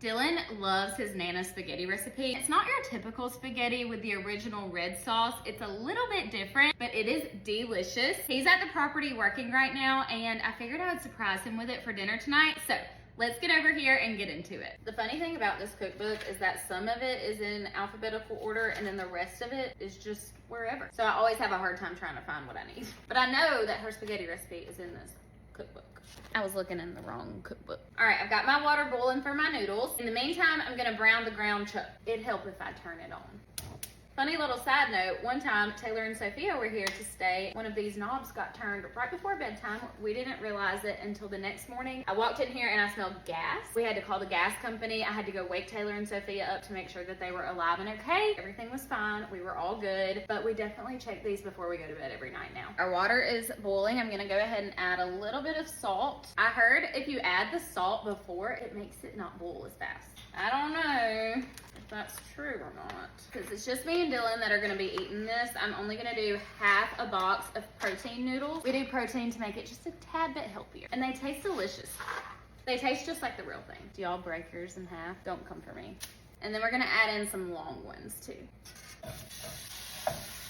Dylan loves his Nana spaghetti recipe. It's not your typical spaghetti with the original red sauce. It's a little bit different, but it is delicious. He's at the property working right now, and I figured I would surprise him with it for dinner tonight. So let's get over here and get into it. The funny thing about this cookbook is that some of it is in alphabetical order and then the rest of it is just wherever. So I always have a hard time trying to find what I need. But I know that her spaghetti recipe is in this cookbook. I was looking in the wrong cookbook. All right, I've got my water boiling for my noodles. In the meantime, I'm gonna brown the ground chuck. It'd help if I turn it on. Funny little side note, one time Taylor and Sophia were here to stay. One of these knobs got turned right before bedtime. We didn't realize it until the next morning. I walked in here and I smelled gas. We had to call the gas company. I had to go wake Taylor and Sophia up to make sure that they were alive and okay. Everything was fine. We were all good, but we definitely check these before we go to bed every night now. Our water is boiling. I'm gonna go ahead and add a little bit of salt. I heard if you add the salt before, it makes it not boil as fast. I don't know if that's true or not, because it's just me and Dylan that are gonna be eating this. I'm only gonna do half a box of protein noodles. We do protein to make it just a tad bit healthier, and they taste delicious. They taste just like the real thing. Do y'all break yours in half? Don't come for me. And then we're gonna add in some long ones too.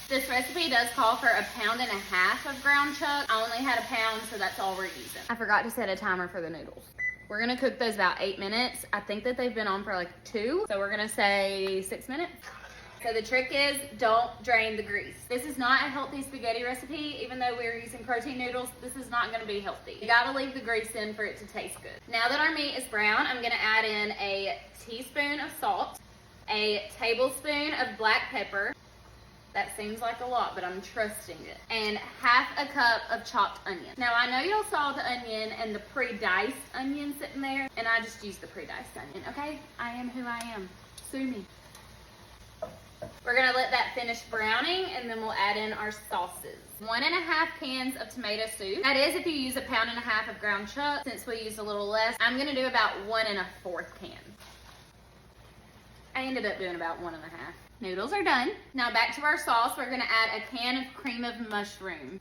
This recipe does call for 1.5 pounds of ground chuck. I only had 1 pound, so that's all we're using. I forgot to set a timer for the noodles. We're gonna cook those about 8 minutes. I think that they've been on for like 2, so we're gonna say 6 minutes. So the trick is, don't drain the grease. This is not a healthy spaghetti recipe. Even though we're using protein noodles, this is not gonna be healthy. You gotta leave the grease in for it to taste good. Now that our meat is brown, I'm gonna add in a teaspoon of salt, a tablespoon of black pepper. That seems like a lot, but I'm trusting it. And half a cup of chopped onion. Now I know y'all saw the onion and the pre-diced onion sitting there, and I just used the pre-diced onion, okay? I am who I am. Sue me. We're gonna let that finish browning, and then we'll add in our sauces. 1.5 cans of tomato soup. That is if you use 1.5 pounds of ground chuck. Since we used a little less, I'm gonna do about 1.25 cans. I ended up doing about 1.5. Noodles are done. Now back to our sauce. We're gonna add a can of cream of mushroom.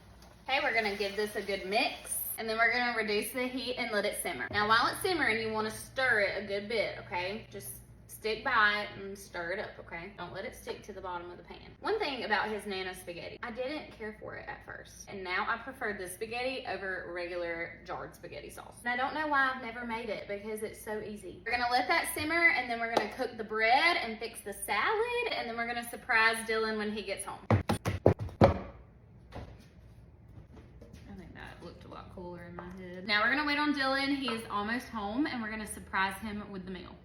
Okay, we're gonna give this a good mix, and then we're gonna reduce the heat and let it simmer. Now while it's simmering, you wanna stir it a good bit, okay? Just stick by it and stir it up, okay? Don't let it stick to the bottom of the pan. One thing about his Nana spaghetti, I didn't care for it at first, and now I prefer this spaghetti over regular jarred spaghetti sauce. And I don't know why I've never made it, because it's so easy. We're gonna let that simmer, and then we're gonna cook the bread and fix the salad, and then we're gonna surprise Dylan when he gets home. I think that looked a lot cooler in my head. Now we're gonna wait on Dylan. He is almost home, and we're gonna surprise him with the meal.